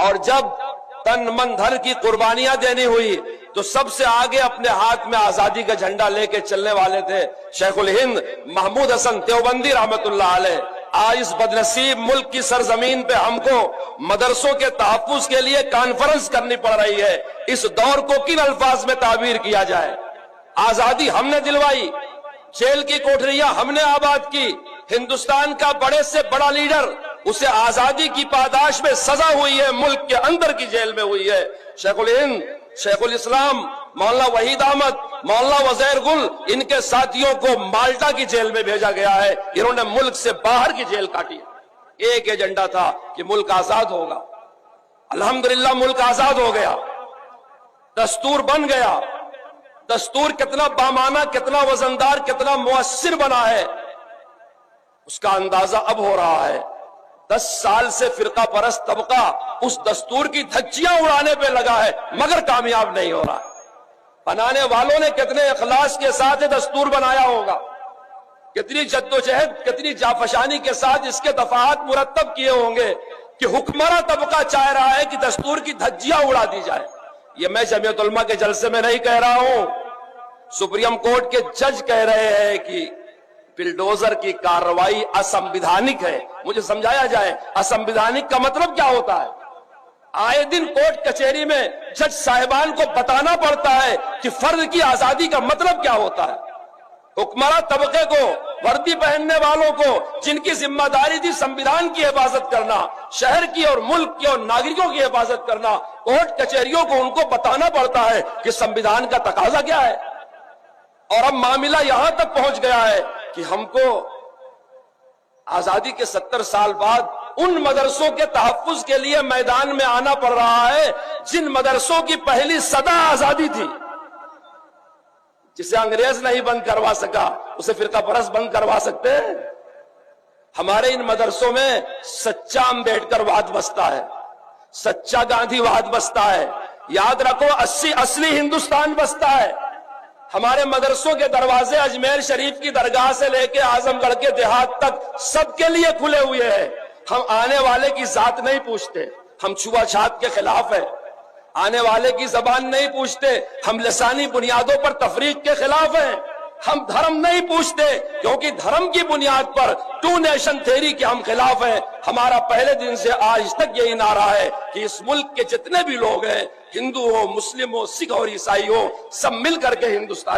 اور جب تن من دھن کی قربانیاں دینی ہوئی تو سب سے آگے اپنے ہاتھ میں آزادی کا جھنڈا لے کے چلنے والے تھے شیخ الہند محمود حسن دیوبندی رحمت اللہ علیہ۔ آج اس بدنصیب ملک کی سرزمین پہ ہم کو مدرسوں کے تحفظ کے لیے کانفرنس کرنی پڑ رہی ہے۔ اس دور کو کن الفاظ میں تعبیر کیا جائے؟ آزادی ہم نے دلوائی، جیل کی کوٹریاں ہم نے آباد کی، ہندوستان کا بڑے سے بڑا لیڈر اسے آزادی کی پاداش میں سزا ہوئی ہے، ملک کے اندر کی جیل میں ہوئی ہے۔ شیخ الہند، شیخ الاسلام مولانا وحید احمد، مولانا وزیر گل، ان کے ساتھیوں کو مالٹا کی جیل میں بھیجا گیا ہے، انہوں نے ملک سے باہر کی جیل کاٹی۔ ایک ایجنڈا تھا کہ ملک آزاد ہوگا، الحمدللہ ملک آزاد ہو گیا، دستور بن گیا۔ دستور کتنا بامانہ، کتنا وزندار، کتنا مؤثر بنا ہے، اس کا اندازہ اب ہو رہا ہے۔ 10 سال سے فرقہ پرست طبقہ اس دستور کی دھجیاں اڑانے پہ لگا ہے مگر کامیاب نہیں ہو رہا ہے۔ بنانے والوں نے کتنے اخلاص کے ساتھ دستور بنایا ہوگا، کتنی جدوجہد، کتنی جافشانی کے ساتھ اس کے دفعات مرتب کیے ہوں گے کہ حکمراں طبقہ چاہ رہا ہے کہ دستور کی دھجیاں اڑا دی جائے۔ یہ میں جمعیت علماء کے جلسے میں نہیں کہہ رہا ہوں، سپریم کورٹ کے جج کہہ رہے ہیں کہ بلڈوزر کی کارروائی اسنویدھانک ہے۔ مجھے سمجھایا جائے اسنویدھانک کا مطلب کیا ہوتا ہے؟ آئے دن کورٹ کچہری میں جج صاحبان کو بتانا پڑتا ہے کہ فرد کی آزادی کا مطلب کیا ہوتا ہے۔ حکمراں طبقے کو، وردی پہننے والوں کو، جن کی ذمہ داری تھی سنویدھان کی حفاظت کرنا، شہر کی اور ملک کی اور ناگرکوں کی حفاظت کرنا، کورٹ کچہریوں کو ان کو بتانا پڑتا ہے کہ سنویدھان کا تقاضا کیا ہے۔ اور اب معاملہ یہاں تک پہنچ گیا ہے کہ ہم کو آزادی کے 70 سال بعد ان مدرسوں کے تحفظ کے لیے میدان میں آنا پڑ رہا ہے جن مدرسوں کی پہلی صدا آزادی تھی۔ جسے انگریز نہیں بند کروا سکا اسے فرقہ پرست بند کروا سکتے ہیں؟ ہمارے ان مدرسوں میں سچا امبیڈکر واد بستا ہے، سچا گاندھی واد بستا ہے، یاد رکھو اصلی ہندوستان بستا ہے۔ ہمارے مدرسوں کے دروازے اجمیر شریف کی درگاہ سے لے کے اعظم گڑھ کے دیہات تک سب کے لیے کھلے ہوئے ہیں۔ ہم آنے والے کی ذات نہیں پوچھتے، ہم چھوا چھات کے خلاف ہیں۔ آنے والے کی زبان نہیں پوچھتے، ہم لسانی بنیادوں پر تفریق کے خلاف ہیں۔ ہم دھرم نہیں پوچھتے کیونکہ دھرم کی بنیاد پر 2 نیشن تھیوری کے ہم خلاف ہیں۔ ہمارا پہلے دن سے آج تک یہی نعرہ ہے کہ اس ملک کے جتنے بھی لوگ ہیں، ہندو ہو، مسلم ہو، سکھ اور عیسائی ہو، سب مل کر کے ہندوستان